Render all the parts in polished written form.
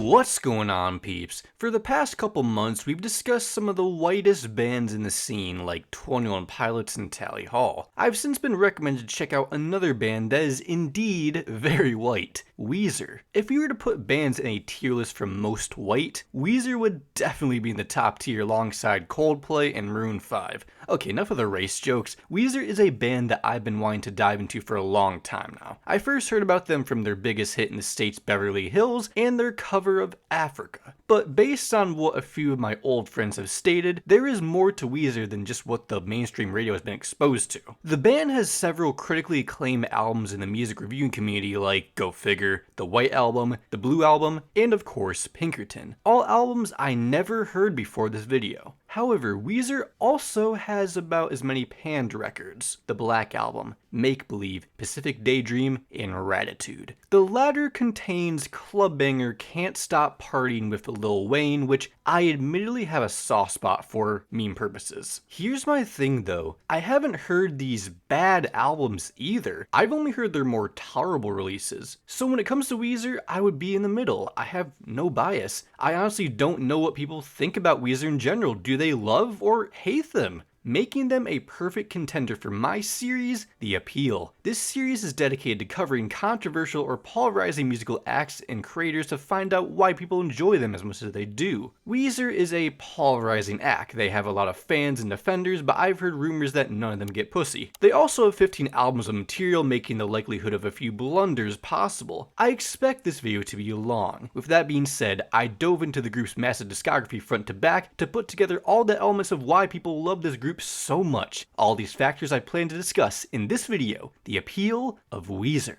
What's going on, peeps? For the past couple months, we've discussed some of the whitest bands in the scene, like 21 Pilots and Tally Hall. I've since been recommended to check out another band that is indeed very white, Weezer. If we were to put bands in a tier list from most white, Weezer would definitely be in the top tier alongside Coldplay and Maroon 5. Okay, enough of the race jokes. Weezer is a band that I've been wanting to dive into for a long time now. I first heard about them from their biggest hit in the States, Beverly Hills, and their cover of Africa. But based on what a few of my old friends have stated, there is more to Weezer than just what the mainstream radio has been exposed to. The band has several critically acclaimed albums in the music reviewing community like Go Figure, the White Album, the Blue Album, and of course Pinkerton. All albums I never heard before this video. However, Weezer also has about as many panned records: the Black Album, Make Believe, Pacific Daydream, and Raditude. The latter contains club banger Can't Stop Partying with Lil Wayne, which I admittedly have a soft spot for meme purposes. Here's my thing though, I haven't heard these bad albums either. I've only heard their more tolerable releases. So when it comes to Weezer, I would be in the middle. I have no bias. I honestly don't know what people think about Weezer in general. Do they love or hate them? Making them a perfect contender for my series, The Appeal. This series is dedicated to covering controversial or polarizing musical acts and creators to find out why people enjoy them as much as they do. Weezer is a polarizing act. They have a lot of fans and defenders, but I've heard rumors that none of them get pussy. They also have 15 albums of material, making the likelihood of a few blunders possible. I expect this video to be long. With that being said, I dove into the group's massive discography front to back to put together all the elements of why people love this group so much. All these factors I plan to discuss in this video, The Appeal of Weezer.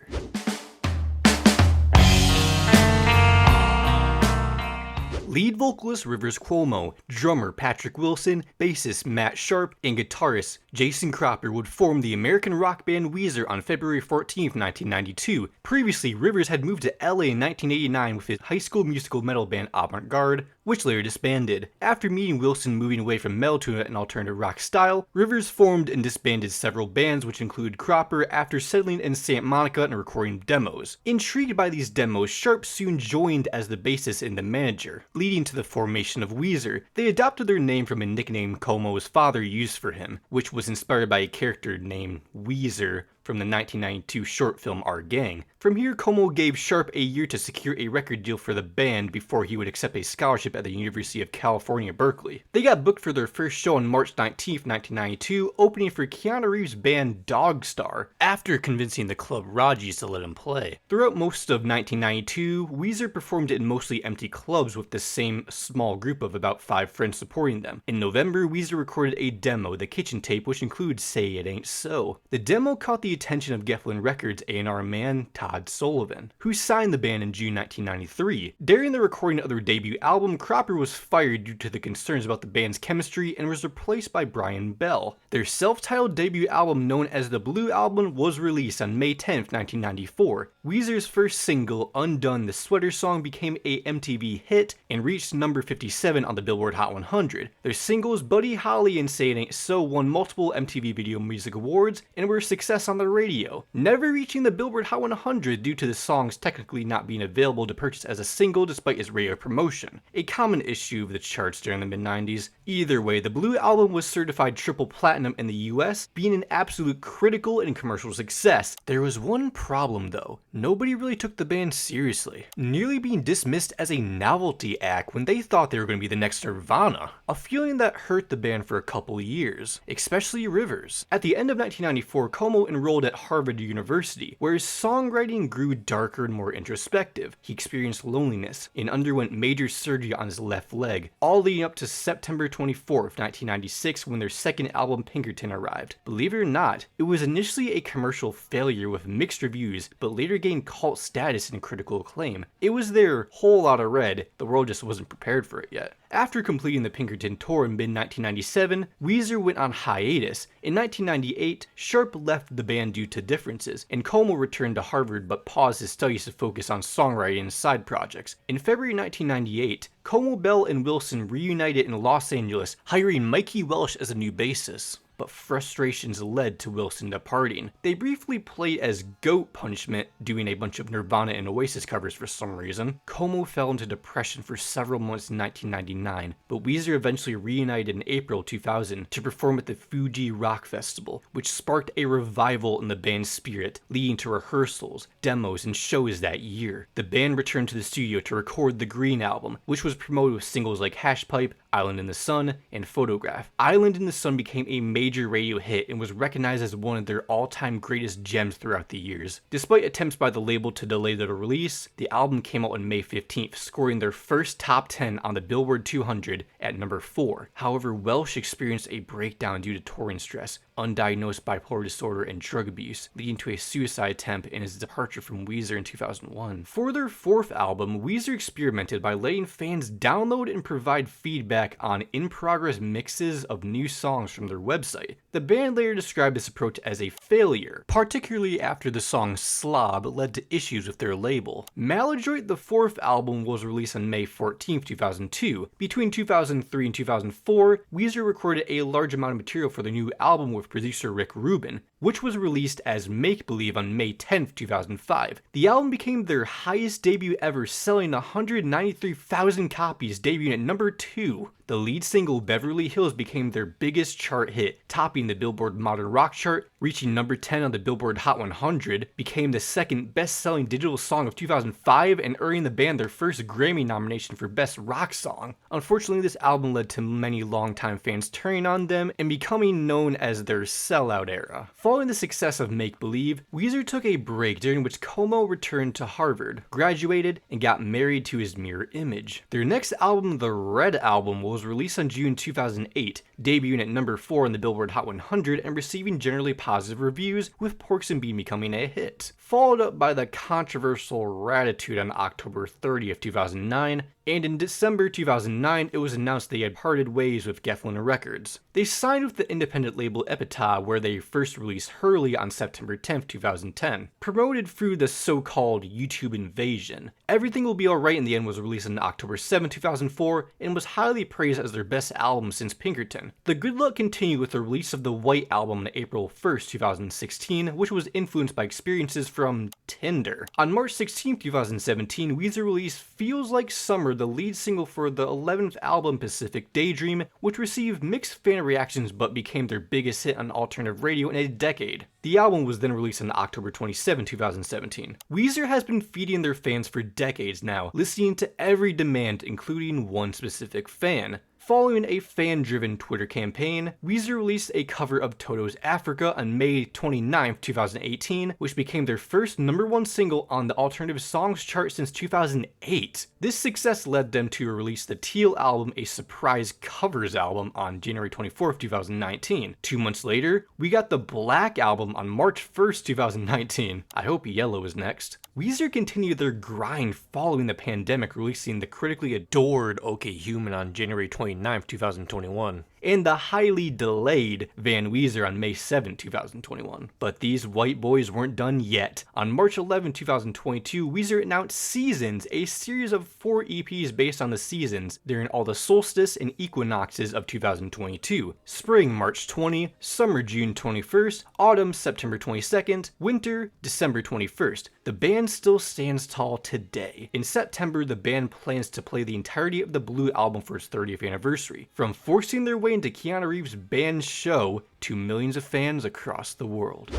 Lead vocalist Rivers Cuomo, drummer Patrick Wilson, bassist Matt Sharp, and guitarist Jason Cropper would form the American rock band Weezer on February 14, 1992. Previously, Rivers had moved to LA in 1989 with his high school musical metal band Avant Garde, which later disbanded. After meeting Wilson moving away from metal to an alternative rock style, Rivers formed and disbanded several bands, which include Cropper, after settling in Santa Monica and recording demos. Intrigued by these demos, Sharp soon joined as the bassist and the manager, leading to the formation of Weezer. They adopted their name from a nickname Cuomo's father used for him, which was inspired by a character named Weezer from the 1992 short film Our Gang. From here, Cuomo gave Sharp a year to secure a record deal for the band before he would accept a scholarship at the University of California, Berkeley. They got booked for their first show on March 19, 1992, opening for Keanu Reeves' band Dogstar, after convincing the club Raji's to let him play. Throughout most of 1992, Weezer performed in mostly empty clubs with the same small group of about 5 friends supporting them. In November, Weezer recorded a demo, The Kitchen Tape, which includes Say It Ain't So. The demo caught the attention of Geffen Records A&R man Todd Sullivan, who signed the band in June 1993. During the recording of their debut album, Cropper was fired due to the concerns about the band's chemistry and was replaced by Brian Bell. Their self-titled debut album, known as the Blue Album, was released on May 10, 1994. Weezer's first single, Undone, the Sweater Song, became a MTV hit and reached number 57 on the Billboard Hot 100. Their singles Buddy Holly and Say It Ain't So won multiple MTV Video Music Awards and were a success on the radio, never reaching the Billboard Hot 100 due to the songs technically not being available to purchase as a single despite its radio promotion, a common issue of the charts during the mid-90s. Either way, the Blue Album was certified triple platinum in the US, being an absolute critical and commercial success. There was one problem though, nobody really took the band seriously, nearly being dismissed as a novelty act when they thought they were going to be the next Nirvana, a feeling that hurt the band for a couple years, especially Rivers. At the end of 1994, Cuomo enrolled at Harvard University, where his songwriting grew darker and more introspective. He experienced loneliness and underwent major surgery on his left leg, all leading up to September 24, 1996, when their second album Pinkerton arrived. Believe it or not, it was initially a commercial failure with mixed reviews, but later gained cult status and critical acclaim. It was their Whole Lotta Red, the world just wasn't prepared for it yet. After completing the Pinkerton tour in mid-1997, Weezer went on hiatus. In 1998, Sharp left the band due to differences, and Cuomo returned to Harvard but paused his studies to focus on songwriting and side projects. In February 1998, Cuomo, Bell, and Wilson reunited in Los Angeles, hiring Mikey Welsh as a new bassist. but frustrations led to Wilson departing. They briefly played as Goat Punishment, doing a bunch of Nirvana and Oasis covers for some reason. Como fell into depression for several months in 1999, but Weezer eventually reunited in April 2000 to perform at the Fuji Rock Festival, which sparked a revival in the band's spirit, leading to rehearsals, demos, and shows that year. The band returned to the studio to record the Green album, which was promoted with singles like Hashpipe, Island in the Sun, and Photograph. Island in the Sun became a major radio hit and was recognized as one of their all-time greatest gems throughout the years. Despite attempts by the label to delay the release, the album came out on May 15th, scoring their first top 10 on the Billboard 200 at number 4. However, Welsh experienced a breakdown due to touring stress, undiagnosed bipolar disorder, and drug abuse, leading to a suicide attempt and his departure from Weezer in 2001. For their 4th album, Weezer experimented by letting fans download and provide feedback on in-progress mixes of new songs from their website. The band later described this approach as a failure, particularly after the song Slob led to issues with their label. Maladroit, the 4th album, was released on May 14, 2002. Between 2003 and 2004, Weezer recorded a large amount of material for the new album with producer Rick Rubin, which was released as Make Believe on May 10, 2005. The album became their highest debut ever, selling 193,000 copies, debuting at number 2. The lead single Beverly Hills became their biggest chart hit, topping the Billboard Modern Rock chart, reaching number 10 on the Billboard Hot 100, became the second best-selling digital song of 2005, and earning the band their first Grammy nomination for Best Rock Song. Unfortunately, this album led to many longtime fans turning on them and becoming known as their sellout era. Following the success of Make Believe, Weezer took a break during which Como returned to Harvard, graduated, and got married to his mirror image. Their next album, the Red Album, was released on June 2008, debuting at number 4 on the Billboard Hot 100 and receiving generally positive reviews, with Porks and Bean becoming a hit. Followed up by the controversial Raditude on October 30th, 2009, and in December 2009, it was announced they had parted ways with Geffen Records. They signed with the independent label Epitaph, where they first released Hurley on September 10th, 2010. Promoted through the so-called YouTube invasion, Everything Will Be Alright in the End was released on October 7, 2004, and was highly praised as their best album since Pinkerton. The good luck continued with the release of the White Album on April 1st, 2016, which was influenced by experiences from Tinder. On March 16, 2017, Weezer released Feels Like Summer, the lead single for the 11th album Pacific Daydream, which received mixed fan reactions but became their biggest hit on alternative radio in a decade. The album was then released on October 27, 2017. Weezer has been feeding their fans for decades now, listening to every demand, including one specific fan. Following a fan-driven Twitter campaign, Weezer released a cover of Toto's Africa on May 29, 2018, which became their first #1 single on the alternative songs chart since 2008. This success led them to release the Teal album, a surprise covers album, on January 24, 2019. 2 months later, we got the Black album on March 1st, 2019. I hope Yellow is next. Weezer continued their grind following the pandemic, releasing the critically adored OK Human on January 29, 2021, and the highly delayed Van Weezer on May 7, 2021. But these white boys weren't done yet. On March 11, 2022, Weezer announced Seasons, a series of 4 EPs based on the seasons during all the solstice and equinoxes of 2022. Spring, March 20, summer, June 21st, autumn, September 22nd, winter, December 21st. The band still stands tall today. In September, the band plans to play the entirety of the Blue album for its 30th anniversary, from forcing their way into Keanu Reeves' band show to millions of fans across the world.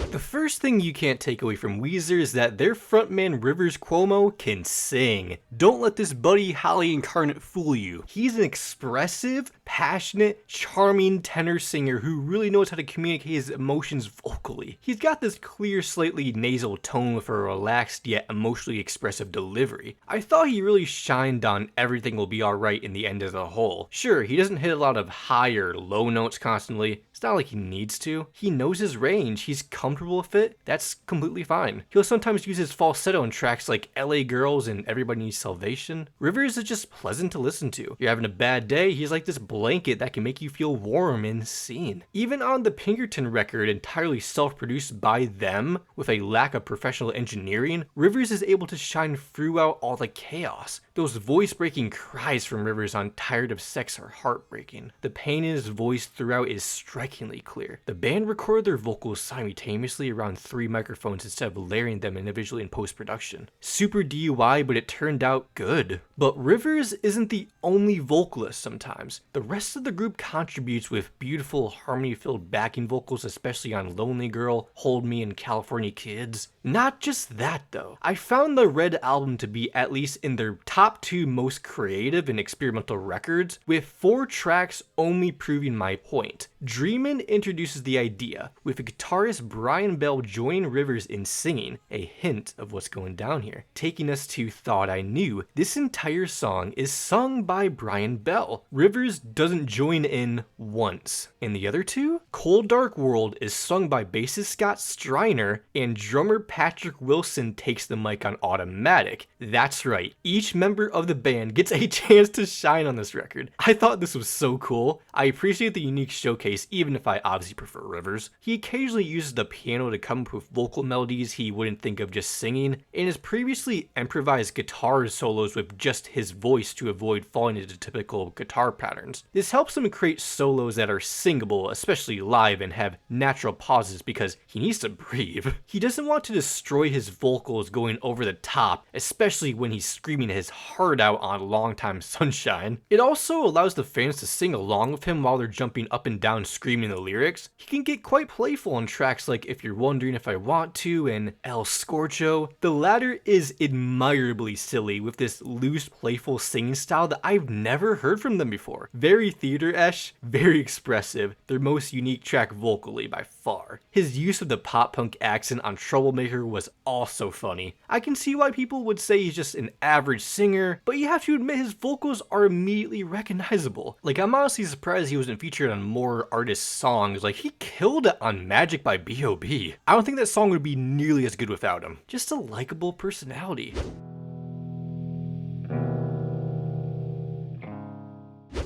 The first thing you can't take away from Weezer is that their frontman Rivers Cuomo can sing. Don't let this Buddy Holly incarnate fool you. He's an expressive, passionate, charming tenor singer who really knows how to communicate his emotions vocally. He's got this clear, slightly nasal tone with a relaxed yet emotionally expressive delivery. I thought he really shined on Everything Will Be Alright in the end as a whole. Sure, he doesn't hit a lot of high or low notes constantly. It's not like he needs to. He knows his range. He's comfortable comfortable with it, that's completely fine. He'll sometimes use his falsetto in tracks like LA Girls and Everybody Needs Salvation. Rivers is just pleasant to listen to. You're having a bad day, he's like this blanket that can make you feel warm and seen. Even on the Pinkerton record, entirely self-produced by them, with a lack of professional engineering, Rivers is able to shine throughout all the chaos. Those voice-breaking cries from Rivers on Tired of Sex are heartbreaking. The pain in his voice throughout is strikingly clear. The band recorded their vocals simultaneously around 3 microphones instead of layering them individually in post-production. Super DIY, but it turned out good. But Rivers isn't the only vocalist sometimes. The rest of the group contributes with beautiful harmony-filled backing vocals, especially on Lonely Girl, Hold Me, and California Kids. Not just that though. I found the Red album to be at least in their top 2 most creative and experimental records, with 4 tracks only proving my point. Dreamin' introduces the idea, with guitarist Brian Bell joining Rivers in singing, a hint of what's going down here. Taking us to Thought I Knew, this entire song is sung by Brian Bell. Rivers doesn't join in once. In the other 2, Cold Dark World is sung by bassist Scott Striner, and drummer Patrick Wilson takes the mic on automatic. That's right, each member of the band gets a chance to shine on this record. I thought this was so cool. I appreciate the unique showcase, even if I obviously prefer Rivers. He occasionally uses the piano to come up with vocal melodies he wouldn't think of just singing, and has previously improvised guitar solos with just his voice to avoid falling into typical guitar patterns. This helps him create solos that are singable, especially live, and have natural pauses because he needs to breathe. He doesn't want to destroy his vocals going over the top, especially when he's screaming his heart out on Longtime Sunshine. It also allows the fans to sing along with him while they're jumping up and down screaming the lyrics. He can get quite playful on tracks like If You're Wondering If I Want To and El Scorcho. The latter is admirably silly with this loose, playful singing style that I've never heard from them before. Very theater-esque, very expressive, their most unique track vocally by far. His use of the pop-punk accent on Troublemaker was also funny. I can see why people would say he's just an average singer, but you have to admit his vocals are immediately recognizable. Like, I'm honestly surprised he wasn't featured on more artists' songs. Like, he killed it on Magic by B.O.B. I don't think that song would be nearly as good without him. Just a likable personality.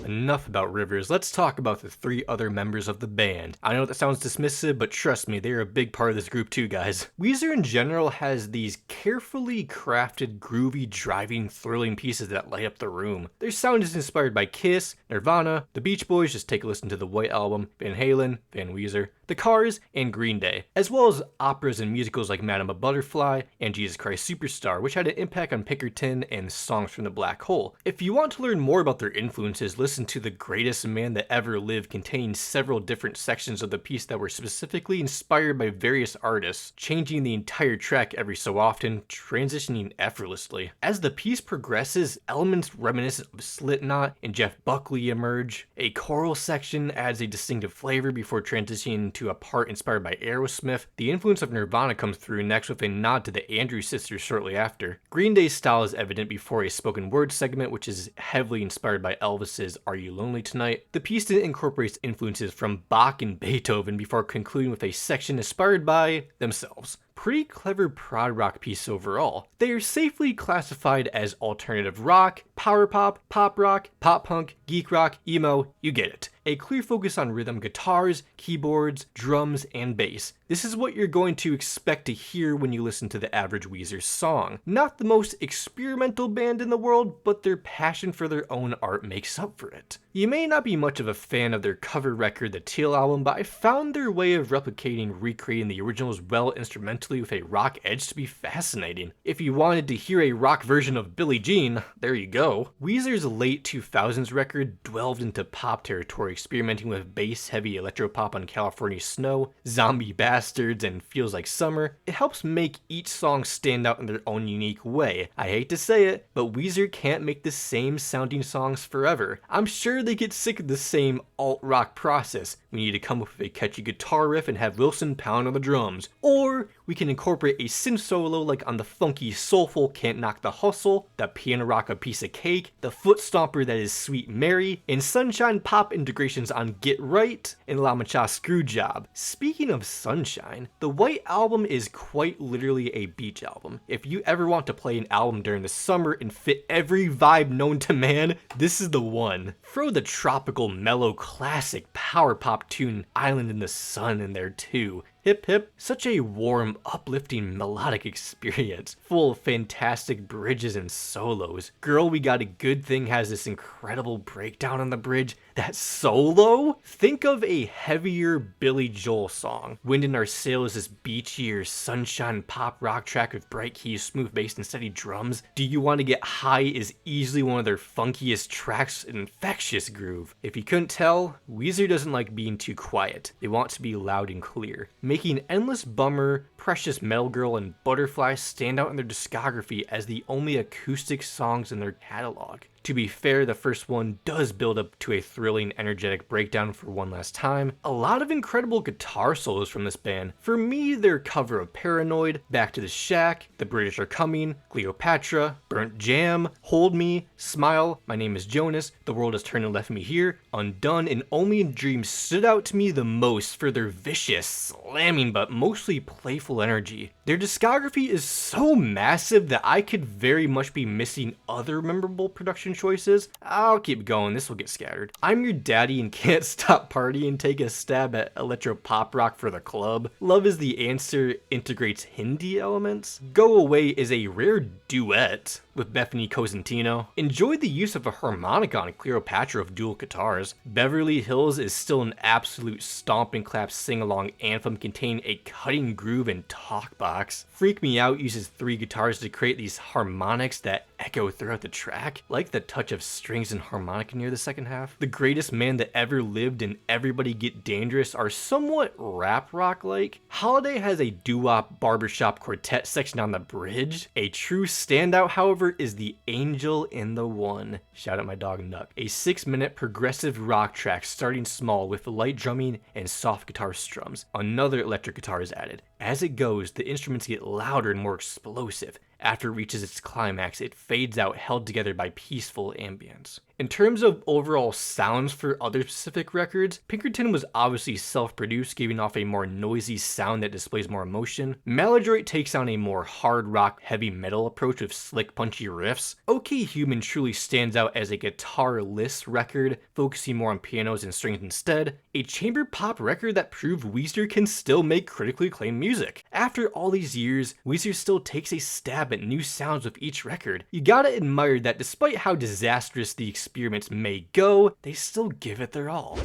Enough about Rivers, let's talk about the 3 other members of the band. I know that sounds dismissive, but trust me, they're a big part of this group too, guys. Weezer in general has these carefully crafted, groovy, driving, thrilling pieces that light up the room. Their sound is inspired by Kiss, Nirvana, the Beach Boys, just take a listen to the White Album, Van Halen, Van Weezer, The Cars, and Green Day, as well as operas and musicals like Madame a Butterfly and Jesus Christ Superstar, which had an impact on Pinkerton and Songs from the Black Hole. If you want to learn more about their influences, listen to The Greatest Man That Ever Lived, containing several different sections of the piece that were specifically inspired by various artists, changing the entire track every so often, transitioning effortlessly. As the piece progresses, elements reminiscent of Slipknot and Jeff Buckley emerge. A choral section adds a distinctive flavor before transitioning to a part inspired by Aerosmith. The influence of Nirvana comes through next with a nod to the Andrews Sisters shortly after. Green Day's style is evident before a spoken word segment, which is heavily inspired by Elvis's Are You Lonely Tonight? The piece then incorporates influences from Bach and Beethoven before concluding with a section inspired by themselves. Pretty clever prog rock piece overall. They are safely classified as alternative rock, power pop rock, pop punk, geek rock, emo, you get it. A clear focus on rhythm guitars, keyboards, drums, and bass. This is what you're going to expect to hear when you listen to the average Weezer song. Not the most experimental band in the world, but their passion for their own art makes up for it. You may not be much of a fan of their cover record, the Teal album, but I found their way of recreating the originals well instrumentally with a rock edge to be fascinating. If you wanted to hear a rock version of Billie Jean, there you go. Weezer's late 2000s record delved into pop territory, experimenting with bass-heavy electropop on California Snow, Zombie Bastards, and Feels Like Summer. It helps make each song stand out in their own unique way. I hate to say it, but Weezer can't make the same sounding songs forever. I'm sure they get sick of the same alt-rock process. we need to come up with a catchy guitar riff and have Wilson pound on the drums. Or we can incorporate a synth solo like on the funky soulful Can't Knock the Hustle, the piano rock A Piece of Cake, the foot stomper that is Sweet Mary, and sunshine pop integrations on Get Right and La Mancha Screwjob. Speaking of sunshine, the White Album is quite literally a beach album. If you ever want to play an album during the summer and fit every vibe known to man, this is the one. Throw the tropical, mellow, classic power pop tune Island in the Sun in there too. Hip hip, such a warm, uplifting, melodic experience, full of fantastic bridges and solos. Girl We Got a Good Thing has this incredible breakdown on the bridge. That solo? Think of a heavier Billy Joel song. Wind in Our Sails is beachier, sunshine pop rock track with bright keys, smooth bass, and steady drums. Do You Want to Get High is easily one of their funkiest tracks, an infectious groove. If you couldn't tell, Weezer doesn't like being too quiet. They want to be loud and clear, making Endless Bummer, Precious Metal Girl, and Butterfly stand out in their discography as the only acoustic songs in their catalog. To be fair, the first one does build up to a thrilling, energetic breakdown for one last time. A lot of incredible guitar solos from this band. For me, their cover of Paranoid, Back to the Shack, The British Are Coming, Cleopatra, Burnt Jam, Hold Me, Smile, My Name is Jonas, The World Has Turned and Left Me Here, Undone, and Only in Dreams stood out to me the most for their vicious, slamming but mostly playful energy. Their discography is so massive that I could very much be missing other memorable production choices. I'll keep going, this will get scattered. I'm Your Daddy and Can't Stop Partying take a stab at electro pop rock for the club. Love Is the Answer integrates Hindi elements. Go Away is a rare duet with Bethany Cosentino. Enjoy the use of a harmonica on Cleopatra of dual guitars. Beverly Hills is still an absolute stomp and clap sing-along anthem containing a cutting groove and talk box. Freak Me Out uses 3 guitars to create these harmonics that echo throughout the track, like the touch of strings and harmonica near the second half. The Greatest Man That Ever Lived and Everybody Get Dangerous are somewhat rap rock-like. Holiday has a doo-wop barbershop quartet section on the bridge. A true standout, however, is The Angel in the One. Shout out my dog Nuck. A 6-minute progressive rock track starting small with light drumming and soft guitar strums. Another electric guitar is added. As it goes, the instruments get louder and more explosive. After it reaches its climax, it fades out, held together by peaceful ambience. In terms of overall sounds for other specific records, Pinkerton was obviously self-produced, giving off a more noisy sound that displays more emotion. Maladroit takes on a more hard rock, heavy metal approach with slick, punchy riffs. OK Human truly stands out as a guitar-less record, focusing more on pianos and strings instead. A chamber pop record that proved Weezer can still make critically acclaimed music. After all these years, Weezer still takes a stab at new sounds with each record. You gotta admire that despite how disastrous the experiments may go, they still give it their all.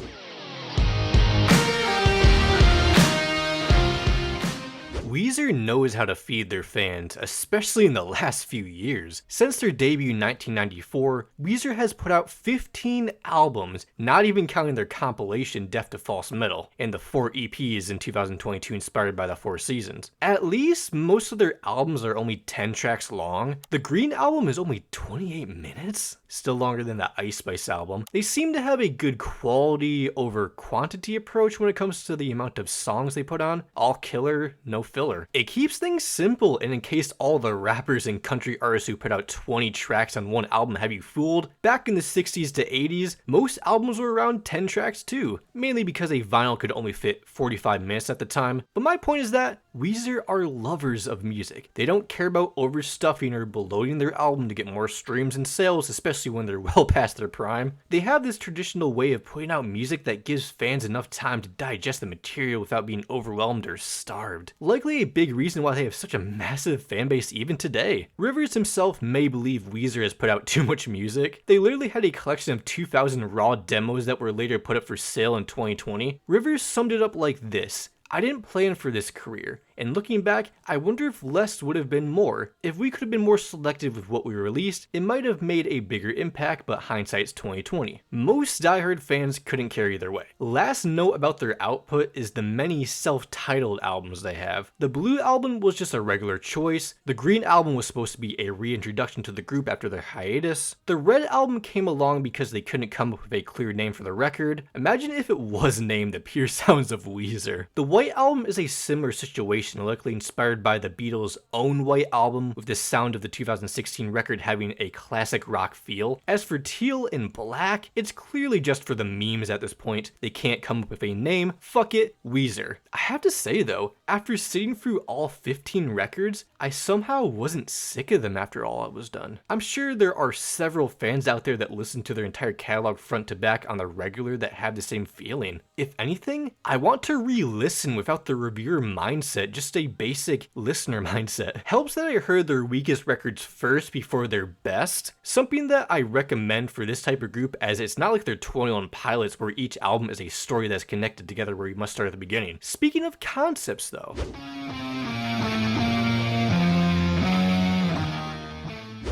Weezer knows how to feed their fans, especially in the last few years. Since their debut in 1994, Weezer has put out 15 albums, not even counting their compilation Death to False Metal, and the 4 EPs in 2022 inspired by the 4 seasons. At least, most of their albums are only 10 tracks long. The Green album is only 28 minutes? Still longer than the Ice Spice album. They seem to have a good quality over quantity approach when it comes to the amount of songs they put on. All killer, no filler. It keeps things simple, and in case all the rappers and country artists who put out 20 tracks on one album have you fooled, back in the 60s to 80s, most albums were around 10 tracks too, mainly because a vinyl could only fit 45 minutes at the time. But my point is that Weezer are lovers of music. They don't care about overstuffing or bloating their album to get more streams and sales, especially when they're well past their prime. They have this traditional way of putting out music that gives fans enough time to digest the material without being overwhelmed or starved. Likely a big reason why they have such a massive fan base even today. Rivers himself may believe Weezer has put out too much music. They literally had a collection of 2,000 raw demos that were later put up for sale in 2020. Rivers summed it up like this: I didn't plan for this career. and looking back, I wonder if less would have been more. If we could have been more selective with what we released, it might have made a bigger impact, but hindsight's 2020. Most diehard fans couldn't care either way. Last note about their output is the many self-titled albums they have. The Blue album was just a regular choice, the Green album was supposed to be a reintroduction to the group after their hiatus, the Red album came along because they couldn't come up with a clear name for the record. Imagine if it was named The Pure Sounds of Weezer. The White album is a similar situation, likely inspired by the Beatles' own White album, with the sound of the 2016 record having a classic rock feel. As for Teal and Black, it's clearly just for the memes at this point. They can't come up with a name. Fuck it, Weezer. I have to say though, after sitting through all 15 records, I somehow wasn't sick of them after all it was done. I'm sure there are several fans out there that listen to their entire catalog front to back on the regular that have the same feeling. If anything, I want to re-listen without the reviewer mindset, just a basic listener mindset. Helps that I heard their weakest records first before their best, something that I recommend for this type of group, as it's not like they're 21 Pilots where each album is a story that's connected together where you must start at the beginning. Speaking of concepts though,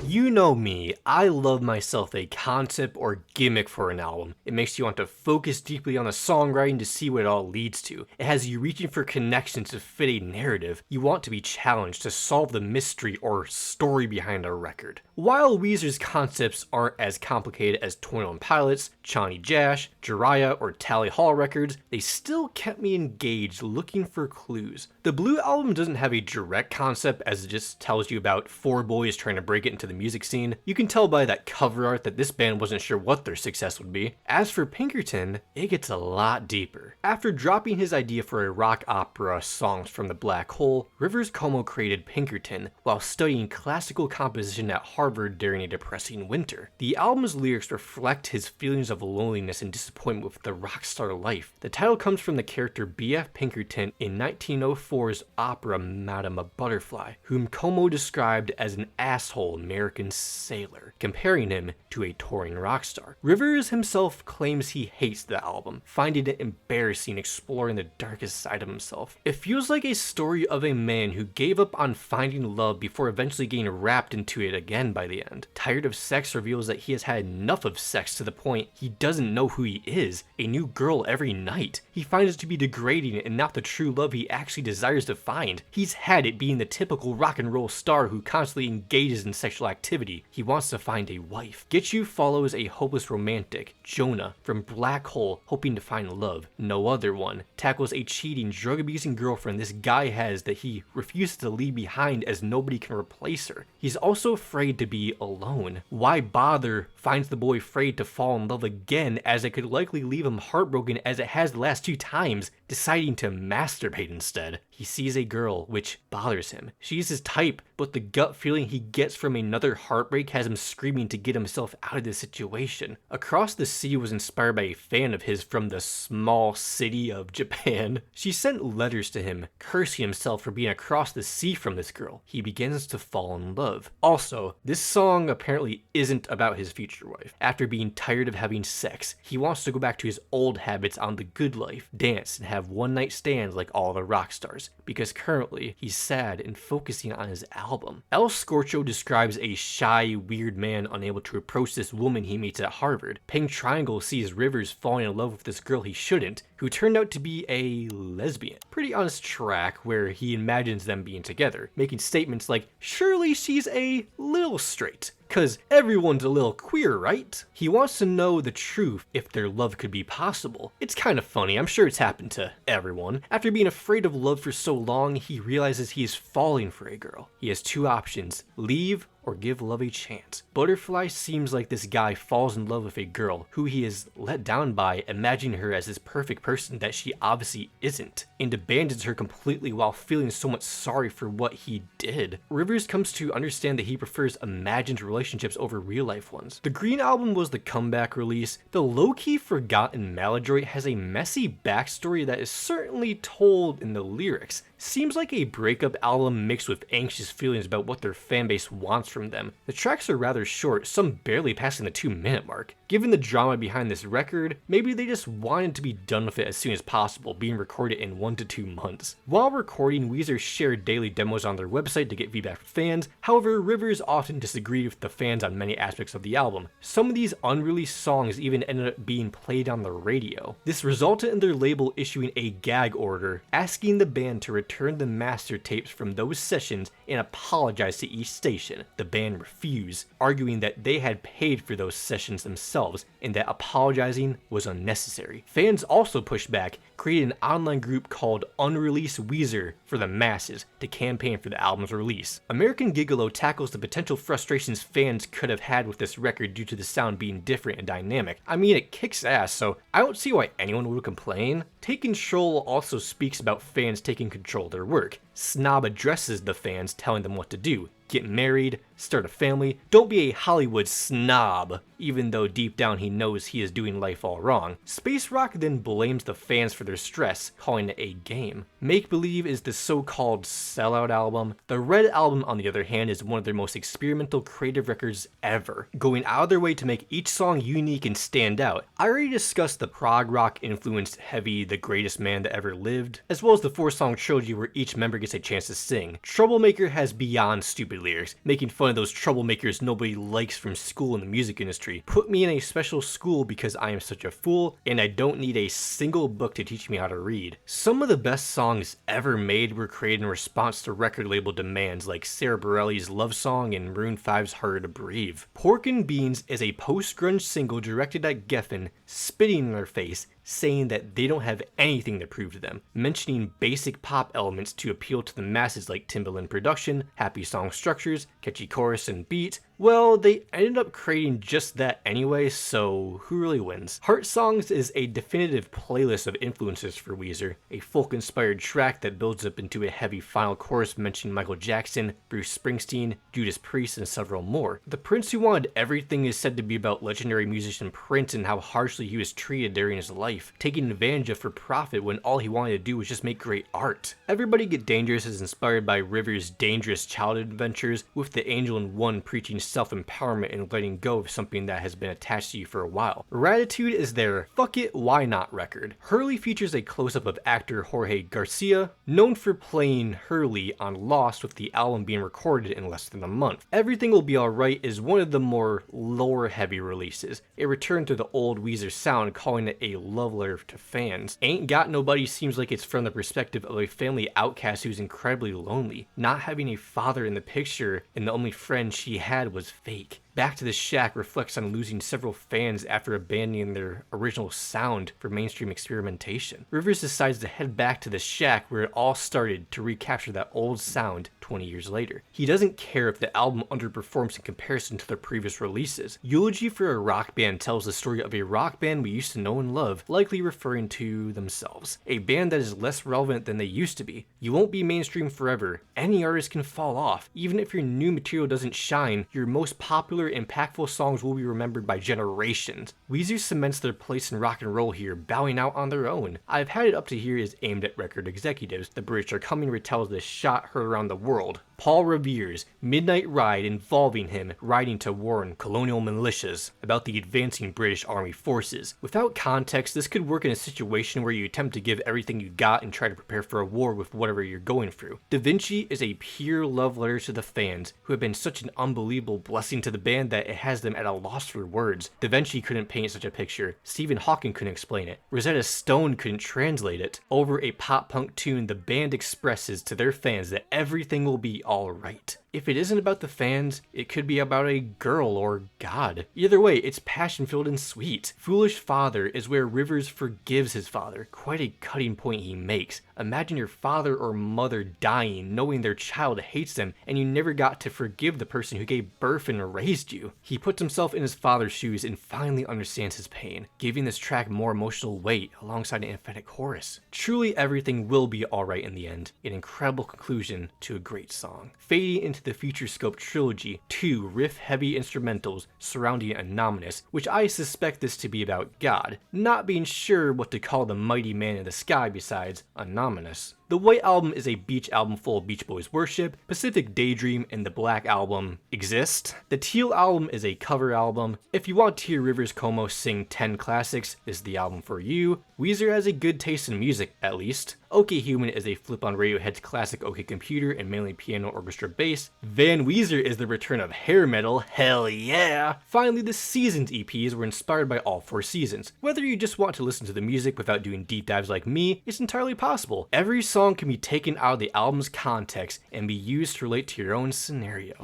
you know me, I love myself a concept or gimmick for an album. It makes you want to focus deeply on the songwriting to see what it all leads to. It has you reaching for connections to fit a narrative. You want to be challenged to solve the mystery or story behind a record. While Weezer's concepts aren't as complicated as 21 Pilots, Johnny Jash, Jiraiya, or Tally Hall records, they still kept me engaged looking for clues. The Blue album doesn't have a direct concept, as it just tells you about 4 boys trying to break it into the music scene. You can tell by that cover art that this band wasn't sure what their success would be. As for Pinkerton, it gets a lot deeper. After dropping his idea for a rock opera, Songs from the Black Hole, Rivers Cuomo created Pinkerton while studying classical composition at Harvard during a depressing winter. The album's lyrics reflect his feelings of loneliness and disappointment with the rock star life. The title comes from the character B.F. Pinkerton in 1904's opera Madame Butterfly, whom Cuomo described as an asshole American sailor, comparing him to a touring rock star. Rivers himself claims he hates the album, finding it embarrassing exploring the darkest side of himself. It feels like a story of a man who gave up on finding love before eventually getting wrapped into it again by the end. Tired of sex reveals that he has had enough of sex to the point he doesn't know who he is, a new girl every night. He finds it to be degrading and not the true love he actually desires to find. He's had it being the typical rock and roll star who constantly engages in sexual activity. He wants to find a wife. Get You follows a hopeless romantic, Jonah, from Black Hole, hoping to find love. No Other One tackles a cheating, drug-abusing girlfriend this guy has that he refuses to leave behind as nobody can replace her. He's also afraid to be alone. Why Bother finds the boy afraid to fall in love again, as it could likely leave him heartbroken as it has the last 2 times, deciding to masturbate instead. He sees a girl, which bothers him. She's his type, but the gut feeling he gets from another heartbreak has him screaming to get himself out of this situation. Across the Sea was inspired by a fan of his from the small city of Japan. She sent letters to him, cursing himself for being across the sea from this girl. He begins to fall in love. Also, this song apparently isn't about his future wife. After being tired of having sex, he wants to go back to his old habits on the good life, dance, and have one-night stands like all the rock stars, because currently he's sad and focusing on his album. El Scorcho describes a shy, weird man unable to approach this woman he meets at Harvard. Pink Triangle sees Rivers falling in love with this girl he shouldn't, who turned out to be a lesbian. Pretty on his track where he imagines them being together, making statements like, surely she's a little straight, cause everyone's a little queer, right? He wants to know the truth if their love could be possible. It's kind of funny, I'm sure it's happened to everyone. After being afraid of love for so long, he realizes he is falling for a girl. He has 2 options, leave or give love a chance. Butterfly seems like this guy falls in love with a girl who he is let down by, imagining her as this perfect person that she obviously isn't, and abandons her completely while feeling so much sorry for what he did. Rivers comes to understand that he prefers imagined relationships over real life ones. The Green album was the comeback release. The low-key forgotten Maladroit has a messy backstory that is certainly told in the lyrics. seems like a breakup album mixed with anxious feelings about what their fanbase wants from them. The tracks are rather short, some barely passing the 2-minute mark. Given the drama behind this record, maybe they just wanted to be done with it as soon as possible, being recorded in 1 to 2 months. While recording, Weezer shared daily demos on their website to get feedback from fans. However, Rivers often disagreed with the fans on many aspects of the album. Some of these unreleased songs even ended up being played on the radio. This resulted in their label issuing a gag order, asking the band to return the master tapes from those sessions and apologize to each station. The band refused, arguing that they had paid for those sessions themselves and that apologizing was unnecessary. Fans also pushed back, created an online group called Unreleased Weezer for the masses to campaign for the album's release. American Gigolo tackles the potential frustrations fans could have had with this record due to the sound being different and dynamic. I mean, it kicks ass, so I don't see why anyone would complain. Take Control also speaks about fans taking control of their work. Snob addresses the fans, telling them what to do. Get married, start a family, don't be a Hollywood snob, even though deep down he knows he is doing life all wrong. Space Rock then blames the fans for their stress, calling it a game. Make Believe is the so-called sellout album. The Red album, on the other hand, is one of their most experimental creative records ever, going out of their way to make each song unique and stand out. I already discussed the prog rock influenced heavy The Greatest Man That Ever Lived, as well as the 4-song trilogy where each member gets a chance to sing. Troublemaker has beyond stupid lyrics, making fun of those troublemakers nobody likes from school in the music industry. Put me in a special school because I am such a fool, and I don't need a single book to teach me how to read. Some of the best songs ever made were created in response to record label demands, like Sarah Bareilles' Love Song and Maroon 5's Harder to Breathe. Pork and Beans is a post-grunge single directed at Geffen, spitting in their face, saying that they don't have anything to prove to them, mentioning basic pop elements to appeal to the masses like Timbaland production, happy song structures, catchy chorus and beat. Well, they ended up creating just that anyway, so who really wins? Heart Songs is a definitive playlist of influences for Weezer, a folk-inspired track that builds up into a heavy final chorus mentioning Michael Jackson, Bruce Springsteen, Judas Priest, and several more. The Prince Who Wanted Everything is said to be about legendary musician Prince and how harshly he was treated during his life, taken advantage of for profit when all he wanted to do was just make great art. Everybody Get Dangerous is inspired by Rivers' dangerous childhood adventures, with the Angel in One preaching self-empowerment and letting go of something that has been attached to you for a while. Raditude is their Fuck It, Why Not record. Hurley features a close-up of actor Jorge Garcia, known for playing Hurley on Lost, with the album being recorded in less than a month. Everything Will Be Alright is one of the more lore-heavy releases. It returned to the old Weezer sound, calling it a love letter to fans. Ain't Got Nobody seems like it's from the perspective of a family outcast who's incredibly lonely, not having a father in the picture, and the only friend she had was fake. Back to the Shack reflects on losing several fans after abandoning their original sound for mainstream experimentation. Rivers decides to head back to the Shack where it all started to recapture that old sound 20 years later. He doesn't care if the album underperforms in comparison to their previous releases. Eulogy for a Rock Band tells the story of a rock band we used to know and love, likely referring to themselves. A band that is less relevant than they used to be. You won't be mainstream forever. Any artist can fall off. Even if your new material doesn't shine, your most popular, impactful songs will be remembered by generations. Weezer cements their place in rock and roll here, bowing out on their own. I've Had It Up to Here is aimed at record executives. The British Are Coming retells the shot heard around the world. Paul Revere's Midnight Ride, involving him riding to warn colonial militias about the advancing British Army forces. Without context, this could work in a situation where you attempt to give everything you got and try to prepare for a war with whatever you're going through. Da Vinci is a pure love letter to the fans, who have been such an unbelievable blessing to the band that it has them at a loss for words. Da Vinci couldn't paint such a picture. Stephen Hawking couldn't explain it. Rosetta Stone couldn't translate it. Over a pop-punk tune, the band expresses to their fans that everything will be alright. If it isn't about the fans, it could be about a girl or God. Either way, it's passion-filled and sweet. Foolish Father is where Rivers forgives his father. Quite a cutting point he makes. Imagine your father or mother dying, knowing their child hates them, and you never got to forgive the person who gave birth and raised you. He puts himself in his father's shoes and finally understands his pain, giving this track more emotional weight alongside an emphatic chorus. Truly, everything will be alright in the end. An incredible conclusion to a great song. Fading into the Future Scope trilogy, 2 riff-heavy instrumentals surrounding Anonymous, which I suspect this to be about God, not being sure what to call the mighty man in the sky besides Anonymous. The White Album is a beach album full of Beach Boys worship, Pacific Daydream and the Black Album exist. The Teal Album is a cover album. If you want to hear Rivers Cuomo sing 10 classics, this is the album for you. Weezer has a good taste in music, at least. OK Human is a flip on Radiohead's classic OK Computer and mainly piano orchestra bass. Van Weezer is the return of hair metal, hell yeah! Finally, the Seasons EPs were inspired by all 4 seasons. Whether you just want to listen to the music without doing deep dives like me, it's entirely possible. Every song can be taken out of the album's context and be used to relate to your own scenario.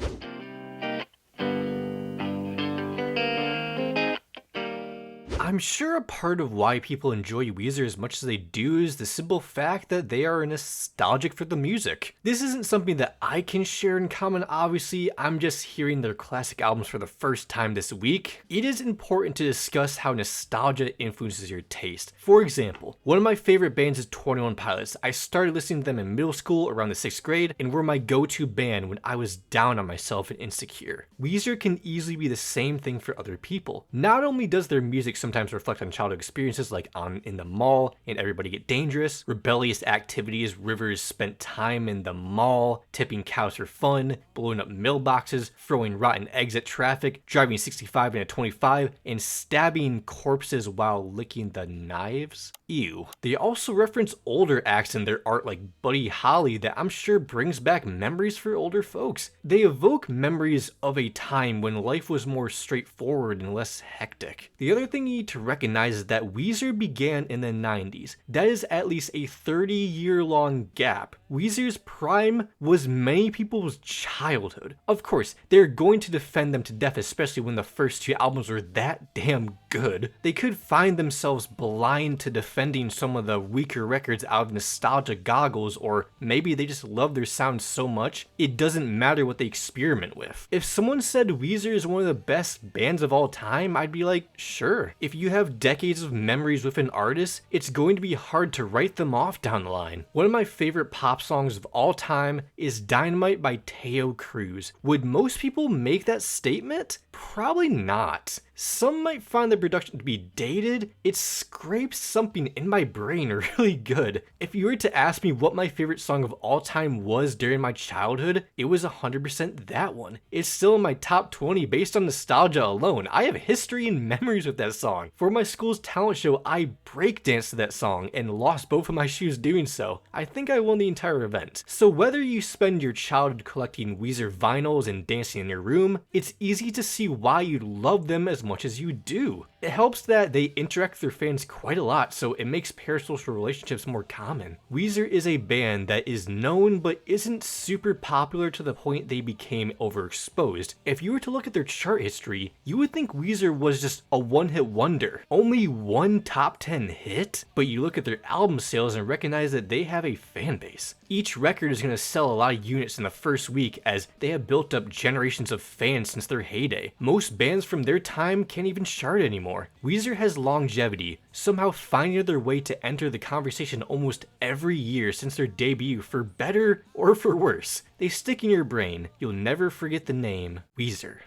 I'm sure a part of why people enjoy Weezer as much as they do is the simple fact that they are nostalgic for the music. This isn't something that I can share in common, obviously. I'm just hearing their classic albums for the first time this week. It is important to discuss how nostalgia influences your taste. For example, one of my favorite bands is 21 Pilots. I started listening to them in middle school around the 6th grade and were my go-to band when I was down on myself and insecure. Weezer can easily be the same thing for other people. Not only does their music sometimes reflect on childhood experiences like On in the Mall and Everybody Get Dangerous, rebellious activities Rivers spent time in the mall, tipping cows for fun, blowing up mailboxes, throwing rotten eggs at traffic, driving 65 in a 25, and stabbing corpses while licking the knives. Ew. They also reference older acts in their art like Buddy Holly that I'm sure brings back memories for older folks. They evoke memories of a time when life was more straightforward and less hectic. The other thing you need to recognize is that Weezer began in the 90s. That is at least a 30-year-long gap. Weezer's prime was many people's childhood. Of course, they're going to defend them to death, especially when the first 2 albums were that damn good. They could find themselves blind to defending some of the weaker records out of nostalgia goggles, or maybe they just love their sound so much, it doesn't matter what they experiment with. If someone said Weezer is one of the best bands of all time, I'd be like, sure. If you have decades of memories with an artist, it's going to be hard to write them off down the line. One of my favorite pop songs of all time is Dynamite by Teo Cruz. Would most people make that statement? Probably not. Some might find the production to be dated. It scrapes something in my brain really good. If you were to ask me what my favorite song of all time was during my childhood, it was 100% that one. It's still in my top 20 based on nostalgia alone. I have history and memories with that song. For my school's talent show, I breakdanced to that song and lost both of my shoes doing so. I think I won the entire event. So whether you spend your childhood collecting Weezer vinyls and dancing in your room, it's easy to see why you love them as much as you do. It helps that they interact with their fans quite a lot, so it makes parasocial relationships more common. Weezer is a band that is known but isn't super popular to the point they became overexposed. If you were to look at their chart history, you would think Weezer was just a one-hit wonder. Only one top 10 hit? But you look at their album sales and recognize that they have a fan base. Each record is going to sell a lot of units in the first week as they have built up generations of fans since their heyday. Most bands from their time can't even chart anymore. Weezer has longevity, somehow finding their way to enter the conversation almost every year since their debut, for better or for worse. They stick in your brain. You'll never forget the name Weezer.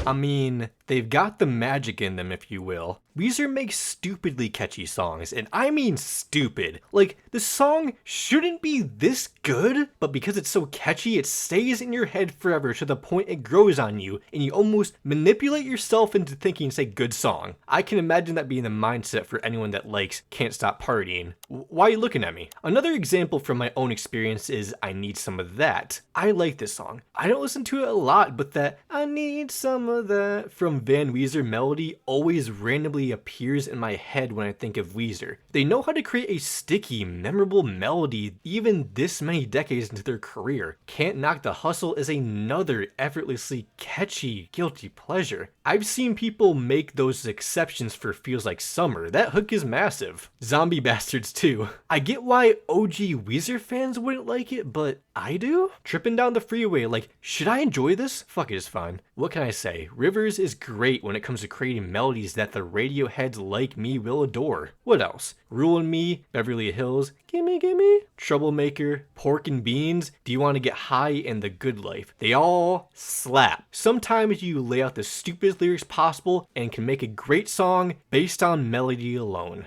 I mean, they've got the magic in them, if you will. Weezer makes stupidly catchy songs, and I mean stupid. Like, the song shouldn't be this good, but because it's so catchy, it stays in your head forever to the point it grows on you, and you almost manipulate yourself into thinking it's a good song. I can imagine that being the mindset for anyone that likes Can't Stop Partying. Why are you looking at me? Another example from my own experience is I Need Some of That. I like this song. I don't listen to it a lot, but that I need some of that from Van Weezer melody always randomly appears in my head when I think of Weezer. They know how to create a sticky, memorable melody even this many decades into their career. Can't Knock the Hustle is another effortlessly catchy guilty pleasure. I've seen people make those exceptions for Feels Like Summer. That hook is massive. Zombie Bastards too. I get why OG Weezer fans wouldn't like it, but I do? Tripping down the freeway, like, should I enjoy this? Fuck it, it's fine. What can I say? Rivers is great when it comes to creating melodies that the radio radio heads like me will adore. What else? Ruin Me, Beverly Hills, Gimme, Troublemaker, Pork and Beans, Do You Want to Get High, and The Good Life. They all slap. Sometimes you lay out the stupidest lyrics possible and can make a great song based on melody alone.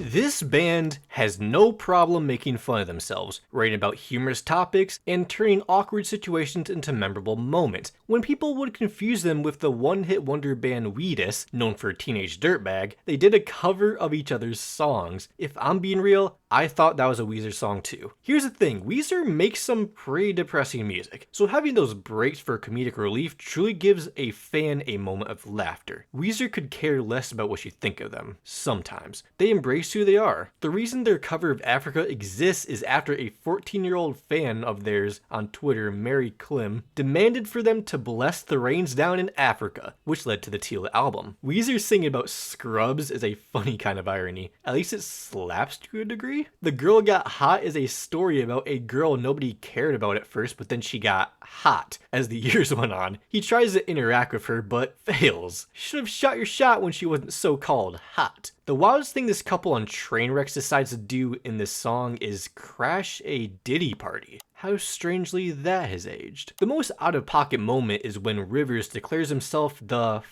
This band has no problem making fun of themselves, writing about humorous topics, and turning awkward situations into memorable moments. When people would confuse them with the one-hit wonder band Weedus, known for Teenage Dirtbag, they did a cover of each other's songs. If I'm being real, I thought that was a Weezer song too. Here's the thing, Weezer makes some pretty depressing music, so having those breaks for comedic relief truly gives a fan a moment of laughter. Weezer could care less about what you think of them, sometimes. They embrace who they are. The reason their cover of Africa exists is after a 14-year-old fan of theirs on Twitter, Mary Klim, demanded for them to bless the rains down in Africa, which led to the Teal album. Weezer singing about scrubs is a funny kind of irony. At least it slaps to a degree. The Girl Got Hot is a story about a girl nobody cared about at first, but then she got hot as the years went on. He tries to interact with her, but fails. Should have shot your shot when she wasn't so-called hot. The wildest thing this couple on Trainwrecks decides to do in this song is crash a Diddy party. How strangely that has aged. The most out-of-pocket moment is when Rivers declares himself the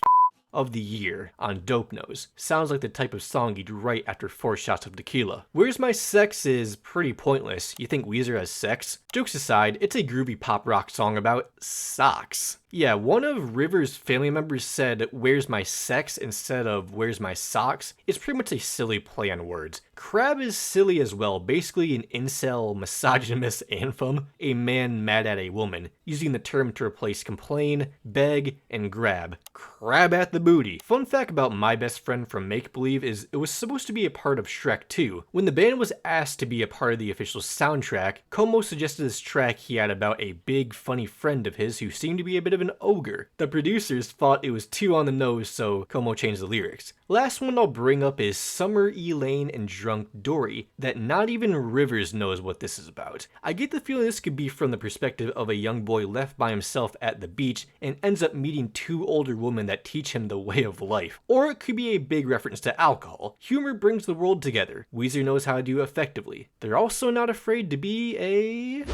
of the year on Dope Nose. Sounds like the type of song you'd write after 4 shots of tequila. Where's My Sex is pretty pointless. You think Weezer has sex? Jokes aside, it's a groovy pop rock song about socks. Yeah, one of Rivers' family members said, "Where's my sex?" instead of "Where's my socks?" It's pretty much a silly play on words. Crab is silly as well, basically an incel misogynist anthem, a man mad at a woman, using the term to replace complain, beg, and grab. Crab at the booty. Fun fact about My Best Friend from Make Believe is it was supposed to be a part of Shrek 2. When the band was asked to be a part of the official soundtrack, Como suggested this track he had about a big funny friend of his who seemed to be a bit of an ogre. The producers thought it was too on the nose, so Como changed the lyrics. Last one I'll bring up is Summer Elaine and Drunk Dory, that not even Rivers knows what this is about. I get the feeling this could be from the perspective of a young boy left by himself at the beach and ends up meeting 2 older women that teach him the way of life. Or it could be a big reference to alcohol. Humor brings the world together. Weezer knows how to do it effectively. They're also not afraid to be a...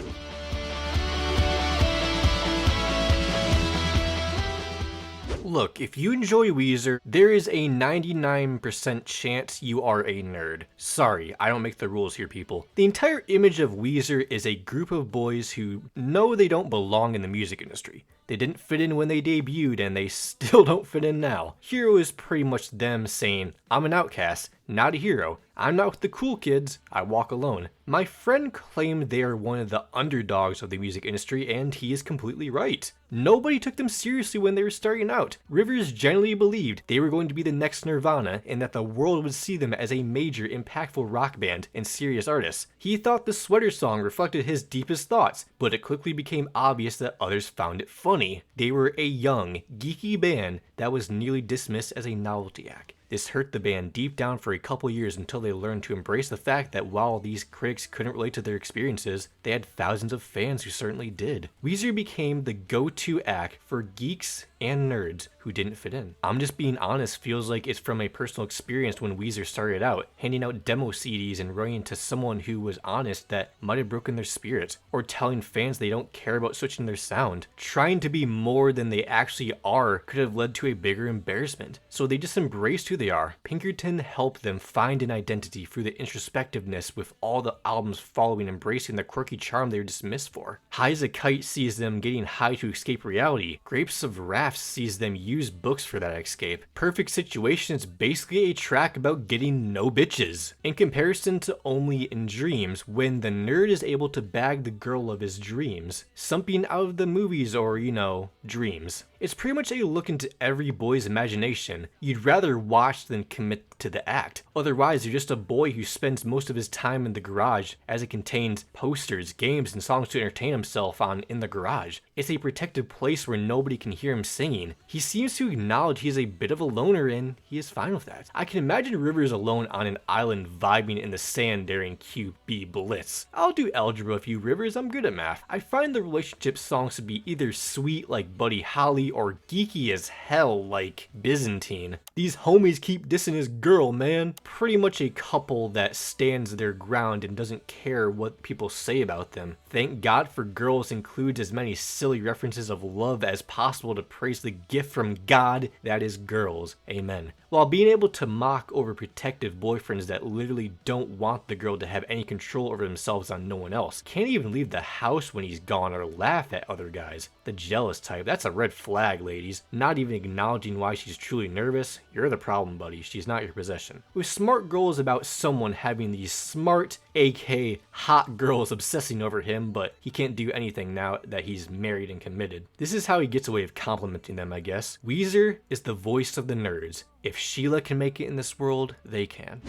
Look, if you enjoy Weezer, there is a 99% chance you are a nerd. Sorry, I don't make the rules here, people. The entire image of Weezer is a group of boys who know they don't belong in the music industry. They didn't fit in when they debuted, and they still don't fit in now. Hero is pretty much them saying, "I'm an outcast, not a hero. I'm not with the cool kids, I walk alone." My friend claimed they are one of the underdogs of the music industry, and he is completely right. Nobody took them seriously when they were starting out. Rivers genuinely believed they were going to be the next Nirvana, and that the world would see them as a major, impactful rock band and serious artists. He thought the Sweater song reflected his deepest thoughts, but it quickly became obvious that others found it funny. They were a young, geeky band that was nearly dismissed as a novelty act. This hurt the band deep down for a couple years until they learned to embrace the fact that while these critics couldn't relate to their experiences, they had thousands of fans who certainly did. Weezer became the go-to act for geeks and nerds who didn't fit in. I'm just being honest, feels like it's from a personal experience when Weezer started out, handing out demo CDs and writing to someone who was honest that might have broken their spirit, or telling fans they don't care about switching their sound. Trying to be more than they actually are could have led to a bigger embarrassment, so they just embraced who they are. Pinkerton helped them find an identity through the introspectiveness, with all the albums following embracing the quirky charm they were dismissed for. High as a Kite sees them getting high to escape reality. Grapes of Wrath sees them use books for that escape. Perfect Situation is basically a track about getting no bitches, in comparison to Only in Dreams, when the nerd is able to bag the girl of his dreams. Something out of the movies or, you know, dreams. It's pretty much a look into every boy's imagination you'd rather watch than commit to the act. Otherwise, you're just a boy who spends most of his time in the garage, as it contains posters, games, and songs to entertain himself on in the garage. It's a protected place where nobody can hear him singing. He seems to acknowledge he's a bit of a loner, and he is fine with that. I can imagine Rivers alone on an island vibing in the sand during QB Blitz. I'll do algebra with you, Rivers, I'm good at math. I find the relationship songs to be either sweet like Buddy Holly or geeky as hell like Byzantine. These homies keep dissing his girl, man. Pretty much a couple that stands their ground and doesn't care what people say about them. Thank God for Girls includes as many silly references of love as possible to praise the gift from God that is girls. Amen. While being able to mock overprotective boyfriends that literally don't want the girl to have any control over themselves on no one else. Can't even leave the house when he's gone or laugh at other guys. The jealous type, that's a red flag, ladies. Not even acknowledging why she's truly nervous. You're the problem, buddy. She's not your possession. With Smart Girls about someone having these smart, aka hot girls obsessing over him, but he can't do anything now that he's married and committed. This is how he gets away with complimenting them, I guess. Weezer is the voice of the nerds. If Sheila can make it in this world, they can.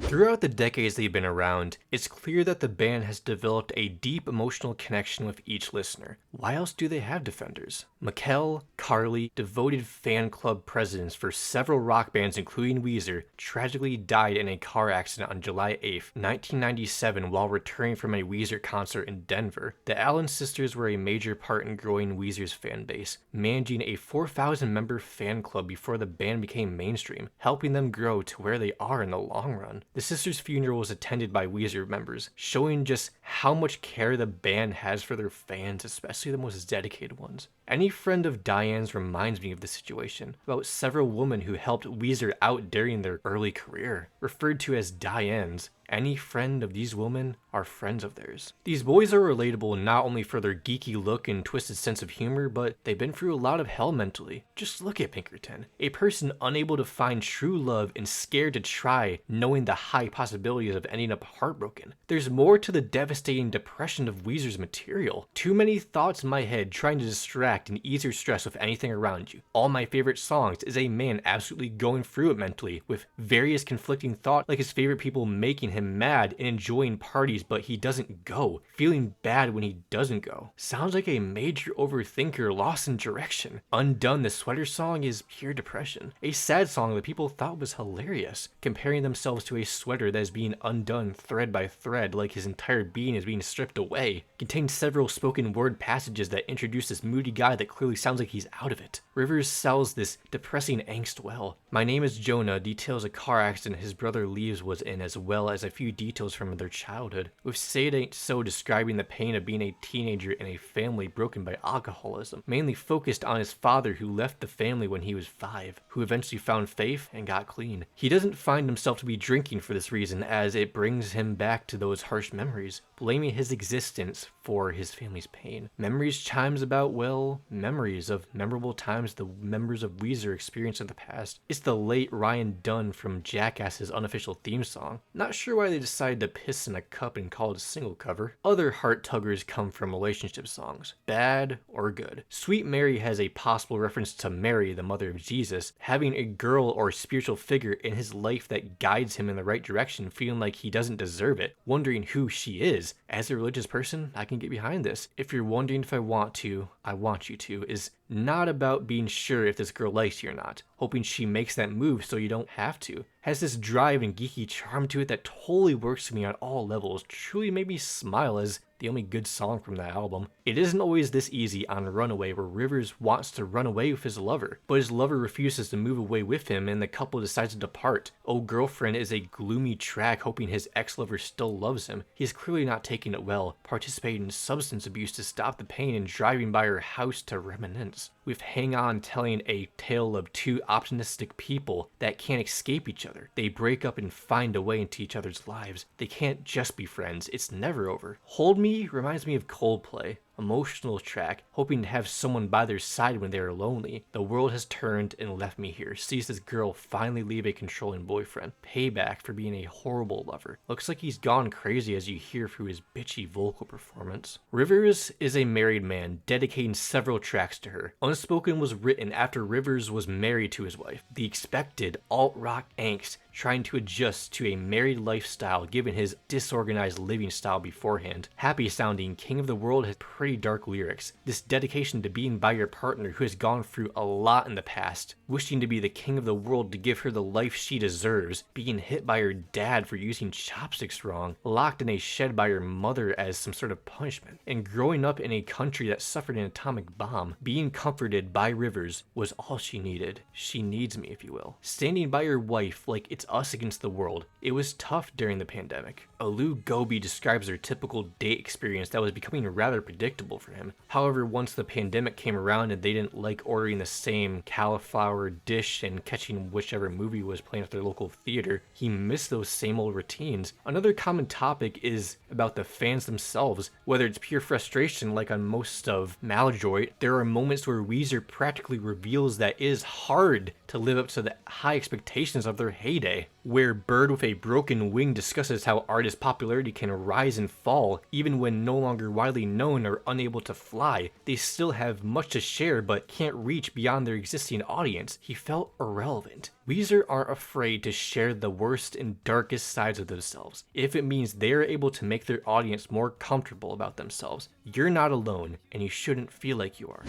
Throughout the decades they've been around, it's clear that the band has developed a deep emotional connection with each listener. Why else do they have defenders? Mikkel, Carly, devoted fan club presidents for several rock bands including Weezer, tragically died in a car accident on July 8, 1997 while returning from a Weezer concert in Denver. The Allen sisters were a major part in growing Weezer's fan base, managing a 4,000-member fan club before the band became mainstream, helping them grow to where they are in the long run. The sisters' funeral was attended by Weezer members, showing just how much care the band has for their fans, especially the most dedicated ones. Any friend of Diane's reminds me of this situation, about several women who helped Weezer out during their early career, referred to as Dianes. Any friend of these women are friends of theirs. These boys are relatable not only for their geeky look and twisted sense of humor, but they've been through a lot of hell mentally. Just look at Pinkerton, a person unable to find true love and scared to try, knowing the high possibilities of ending up heartbroken. There's more to the devastating depression of Weezer's material. Too many thoughts in my head trying to distract and ease your stress with anything around you. All my favorite songs is a man absolutely going through it mentally, with various conflicting thoughts like his favorite people making him mad and enjoying parties but he doesn't go, feeling bad when he doesn't go. Sounds like a major overthinker lost in direction. Undone, the sweater song, is pure depression. A sad song that people thought was hilarious, comparing themselves to a sweater that is being undone thread by thread like his entire being is being stripped away. Contains several spoken word passages that introduce this moody guy that clearly sounds like he's out of it. Rivers sells this depressing angst well. My Name is Jonah details a car accident his brother Leaves was in, as well as a few details from their childhood, with Say It Ain't So describing the pain of being a teenager in a family broken by alcoholism, mainly focused on his father who left the family when he was 5, who eventually found faith and got clean. He doesn't find himself to be drinking for this reason, as it brings him back to those harsh memories, blaming his existence for his family's pain. Memories chimes about, well, memories of memorable times the members of Weezer experienced in the past. It's the late Ryan Dunn from Jackass's unofficial theme song. Not sure why they decided to piss in a cup and call it a single cover. Other heart tuggers come from relationship songs, bad or good. Sweet Mary has a possible reference to Mary, the mother of Jesus, having a girl or spiritual figure in his life that guides him in the right direction, feeling like he doesn't deserve it, wondering who she is. As a religious person, I can get behind this. If you're wondering if I want to, I want you to, is not about being sure if this girl likes you or not, hoping she makes that move so you don't have to. Has this drive and geeky charm to it that totally works for me on all levels, truly made me smile as the only good song from that album. It isn't always this easy on Runaway, where Rivers wants to run away with his lover, but his lover refuses to move away with him and the couple decides to depart. Oh Girlfriend is a gloomy track hoping his ex-lover still loves him. He is clearly not taking it well, participating in substance abuse to stop the pain and driving by her house to reminisce. With Hang On telling a tale of two optimistic people that can't escape each other. They break up and find a way into each other's lives. They can't just be friends, it's never over. Hold Me reminds me of Coldplay. emotional track, hoping to have someone by their side when they are lonely. The world has turned and left me here. Sees this girl finally leave a controlling boyfriend. Payback for being a horrible lover. Looks like he's gone crazy as you hear through his bitchy vocal performance. Rivers is a married man, dedicating several tracks to her. Unspoken was written after Rivers was married to his wife. The expected alt-rock angst, trying to adjust to a married lifestyle given his disorganized living style beforehand. Happy sounding King of the World has pretty dark lyrics. This dedication to being by your partner who has gone through a lot in the past, wishing to be the king of the world to give her the life she deserves, being hit by her dad for using chopsticks wrong, locked in a shed by her mother as some sort of punishment, and growing up in a country that suffered an atomic bomb. Being comforted by Rivers was all she needed. She needs me, if you will. Standing by your wife like it's us against the world. It was tough during the pandemic. Alu Gobi describes their typical date experience that was becoming rather predictable for him. However, once the pandemic came around and they didn't like ordering the same cauliflower dish and catching whichever movie was playing at their local theater, he missed those same old routines. Another common topic is about the fans themselves. Whether it's pure frustration like on most of Maladroit, there are moments where Weezer practically reveals that it is hard to live up to the high expectations of their heyday. Where Bird with a Broken Wing discusses how artist popularity can rise and fall even when no longer widely known or unable to fly. They still have much to share but can't reach beyond their existing audience. He felt irrelevant. Weezer aren't afraid to share the worst and darkest sides of themselves, if it means they're able to make their audience more comfortable about themselves. You're not alone, and you shouldn't feel like you are.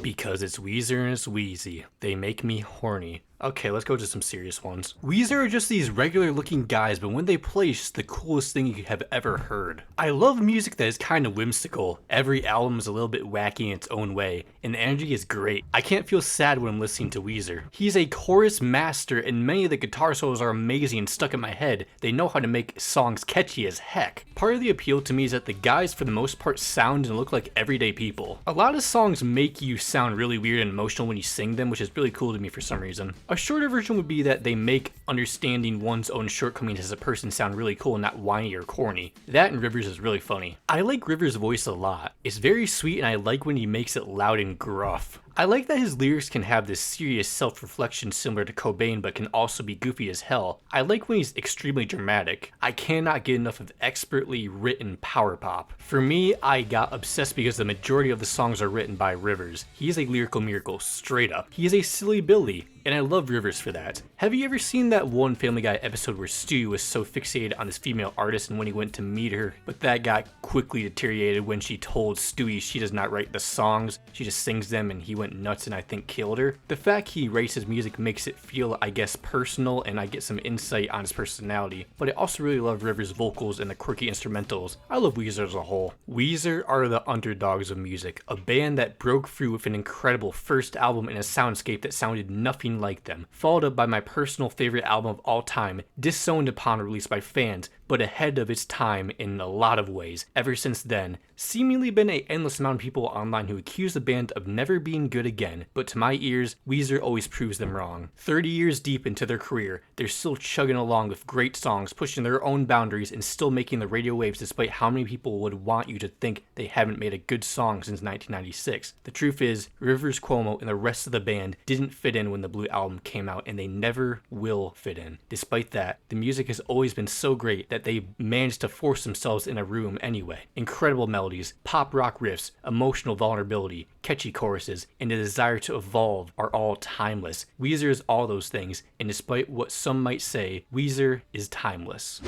Because it's Weezer and it's Wheezy. They make me horny. Okay, let's go to some serious ones. Weezer are just these regular looking guys, but when they play, it's just the coolest thing you have ever heard. I love music that is kind of whimsical. Every album is a little bit wacky in its own way, and the energy is great. I can't feel sad when I'm listening to Weezer. He's a chorus master, and many of the guitar solos are amazing and stuck in my head. They know how to make songs catchy as heck. Part of the appeal to me is that the guys, for the most part, sound and look like everyday people. A lot of songs make you sound really weird and emotional when you sing them, which is really cool to me for some reason. A shorter version would be that they make understanding one's own shortcomings as a person sound really cool and not whiny or corny. That and Rivers is really funny. I like Rivers' voice a lot. It's very sweet and I like when he makes it loud and gruff. I like that his lyrics can have this serious self-reflection similar to Cobain but can also be goofy as hell. I like when he's extremely dramatic. I cannot get enough of expertly written power pop. For me, I got obsessed because the majority of the songs are written by Rivers. He is a lyrical miracle, straight up. He is a silly Billy, and I love Rivers for that. Have you ever seen that one Family Guy episode where Stewie was so fixated on this female artist and when he went to meet her, but that got quickly deteriorated when she told Stewie she does not write the songs, she just sings them, and he went nuts and I think killed her? The fact he writes his music makes it feel, I guess, personal, and I get some insight on his personality, but I also really love Rivers' vocals and the quirky instrumentals. I love Weezer as a whole. Weezer are the underdogs of music, a band that broke through with an incredible first album and a soundscape that sounded nothing like them, followed up by my personal favorite album of all time, disowned upon release by fans, but ahead of its time in a lot of ways. Ever since then, seemingly been an endless amount of people online who accuse the band of never being good again, but to my ears, Weezer always proves them wrong. 30 years deep into their career, they're still chugging along with great songs, pushing their own boundaries, and still making the radio waves despite how many people would want you to think they haven't made a good song since 1996. The truth is, Rivers Cuomo and the rest of the band didn't fit in when the Blue Album came out, and they never will fit in. Despite that, the music has always been so great that they managed to force themselves in a room anyway. Incredible melodies, pop rock riffs, emotional vulnerability, catchy choruses, and the desire to evolve are all timeless. Weezer is all those things, and despite what some might say, Weezer is timeless.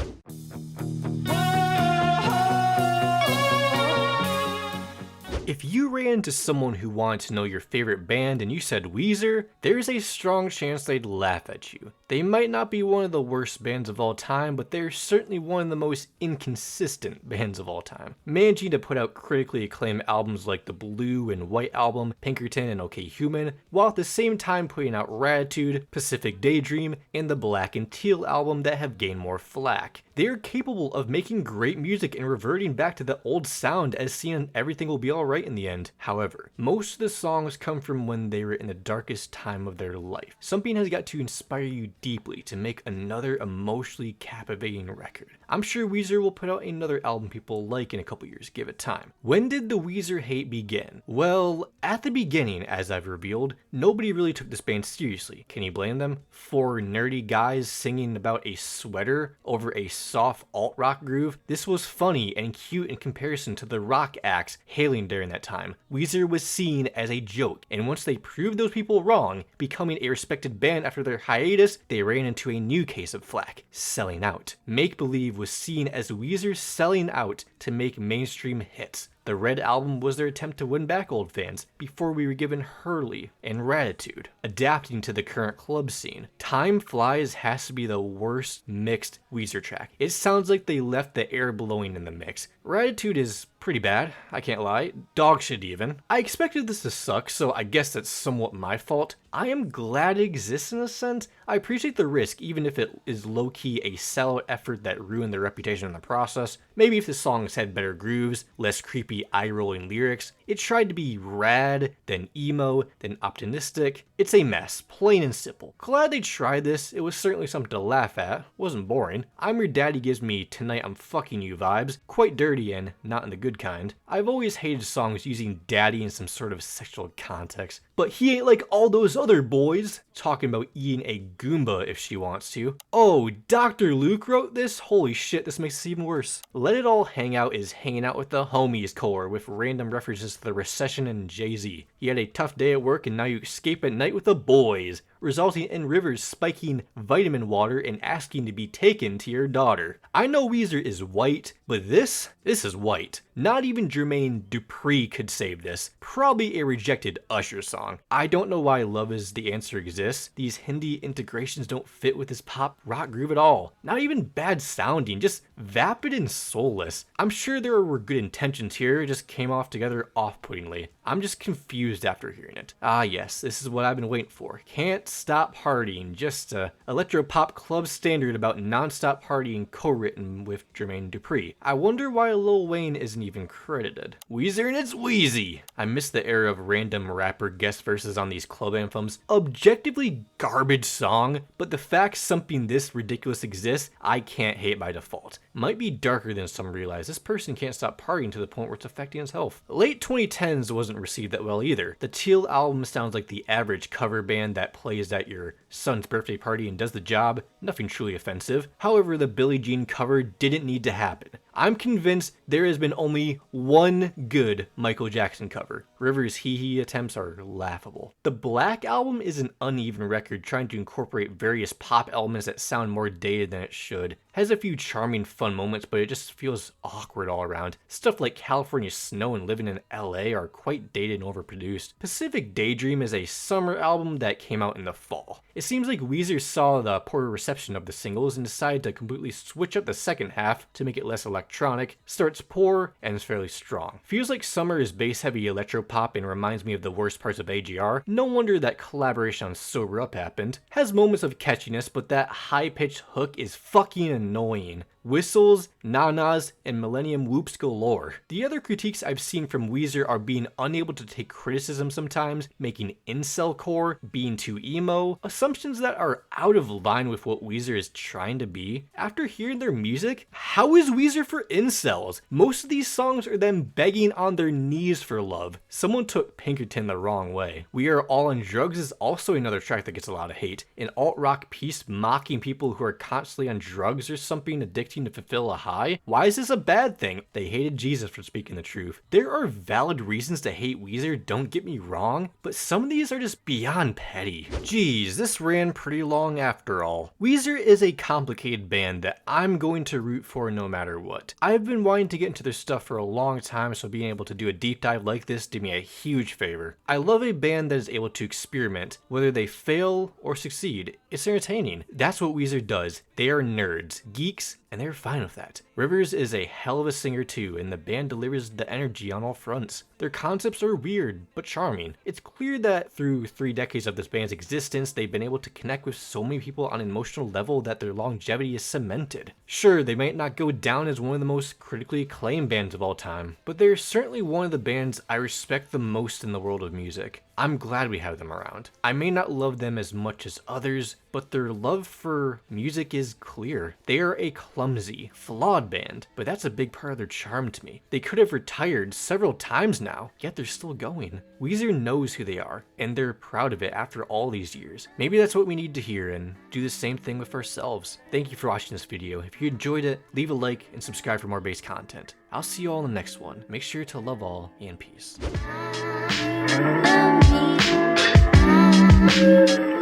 If you ran into someone who wanted to know your favorite band and you said Weezer, there's a strong chance they'd laugh at you. They might not be one of the worst bands of all time, but they're certainly one of the most inconsistent bands of all time, managing to put out critically acclaimed albums like the Blue and White Album, Pinkerton, and OK Human, while at the same time putting out Raditude, Pacific Daydream, and the Black and Teal album that have gained more flack. They are capable of making great music and reverting back to the old sound as seen Everything Will Be Alright in the end. However, most of the songs come from when they were in the darkest time of their life. Something has got to inspire you deeply to make another emotionally captivating record. I'm sure Weezer will put out another album people like in a couple years, give it time. When did the Weezer hate begin? Well, at the beginning, as I've revealed, nobody really took this band seriously. Can you blame them? Four nerdy guys singing about a sweater over a soft alt-rock groove? This was funny and cute in comparison to the rock acts hailing during that time. Weezer was seen as a joke, and once they proved those people wrong, becoming a respected band after their hiatus, they ran into a new case of flack: selling out. Make Believe was seen as Weezer selling out to make mainstream hits. The Red album was their attempt to win back old fans before we were given Hurley and Raditude, adapting to the current club scene. Time Flies has to be the worst mixed Weezer track. It sounds like they left the air blowing in the mix. Raditude is pretty bad, I can't lie. Dog shit even. I expected this to suck, so I guess that's somewhat my fault. I am glad it exists in a sense. I appreciate the risk, even if it is low-key a sellout effort that ruined their reputation in the process. Maybe if the songs had better grooves, less creepy eye-rolling lyrics. It tried to be rad, then emo, then optimistic. It's a mess, plain and simple. Glad they tried this. It was certainly something to laugh at. Wasn't boring. I'm Your Daddy gives me Tonight I'm Fucking You vibes. Quite dirty and not in the good kind. I've always hated songs using daddy in some sort of sexual context. But he ain't like all those other boys. Talking about eating a Goomba if she wants to. Oh, Dr. Luke wrote this? Holy shit, this makes it even worse. Let It All Hang Out is hanging out with the homies core with random references to the recession and Jay-Z. You had a tough day at work and now you escape at night with the boys, resulting in Rivers spiking vitamin water and asking to be taken to your daughter. I know Weezer is white, but this is white. Not even Jermaine Dupri could save this. Probably a rejected Usher song. I don't know why Love Is the Answer exists. These Hindi integrations don't fit with this pop rock groove at all. Not even bad sounding, just vapid and soulless. I'm sure there were good intentions here, it just came off together off-puttingly. I'm just confused after hearing it. Ah yes, this is what I've been waiting for. Can't Stop Partying, just a electro-pop club standard about non-stop partying co-written with Jermaine Dupri. I wonder why Lil Wayne isn't even credited. Weezer and it's Wheezy! I miss the era of random rapper guest verses on these club anthems. Objectively garbage song, but the fact something this ridiculous exists, I can't hate by default. Might be darker than some realize. This person can't stop partying to the point where it's affecting his health. Late 2010s wasn't received that well either. The Teal album sounds like the average cover band that plays at your son's birthday party and does the job. Nothing truly offensive. However, the Billie Jean cover didn't need to happen. I'm convinced there has been only one good Michael Jackson cover. Rivers' Hee Hee attempts are laughable. The Black album is an uneven record trying to incorporate various pop elements that sound more dated than it should. Has a few charming fun moments, but it just feels awkward all around. Stuff like California Snow and Living in LA are quite dated and overproduced. Pacific Daydream is a summer album that came out in the fall. It seems like Weezer saw the poor reception of the singles and decided to completely switch up the second half to make it less electronic. Starts poor and is fairly strong. Feels like summer is bass heavy electropop and reminds me of the worst parts of AGR. No wonder that collaboration on Sober Up happened. Has moments of catchiness, but that high pitched hook is fucking annoying. Whistles, nanas, and millennium whoops galore. The other critiques I've seen from Weezer are being unable to take criticism sometimes, making incel-core, being too emo, assumptions that are out of line with what Weezer is trying to be. After hearing their music, how is Weezer for incels? Most of these songs are them begging on their knees for love. Someone took Pinkerton the wrong way. We Are All on Drugs is also another track that gets a lot of hate. An alt-rock piece mocking people who are constantly on drugs or something, addicted to fulfill a high? Why is this a bad thing? They hated Jesus for speaking the truth. There are valid reasons to hate Weezer, don't get me wrong, but some of these are just beyond petty. Geez, this ran pretty long after all. Weezer is a complicated band that I'm going to root for no matter what. I've been wanting to get into their stuff for a long time, so being able to do a deep dive like this did me a huge favor. I love a band that is able to experiment, whether they fail or succeed. It's entertaining. That's what Weezer does. They are nerds, geeks, and they're fine with that. Rivers is a hell of a singer too, and the band delivers the energy on all fronts. Their concepts are weird, but charming. It's clear that through 3 decades of this band's existence, they've been able to connect with so many people on an emotional level that their longevity is cemented. Sure, they might not go down as one of the most critically acclaimed bands of all time, but they're certainly one of the bands I respect the most in the world of music. I'm glad we have them around. I may not love them as much as others, but their love for music is clear. They are a clumsy, flawed band, but that's a big part of their charm to me. They could have retired several times now, yet they're still going. Weezer knows who they are, and they're proud of it after all these years. Maybe that's what we need to hear and do the same thing with ourselves. Thank you for watching this video. If you enjoyed it, leave a like and subscribe for more bass content. I'll see you all in the next one. Make sure to love all and peace.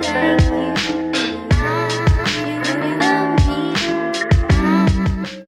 Thank you.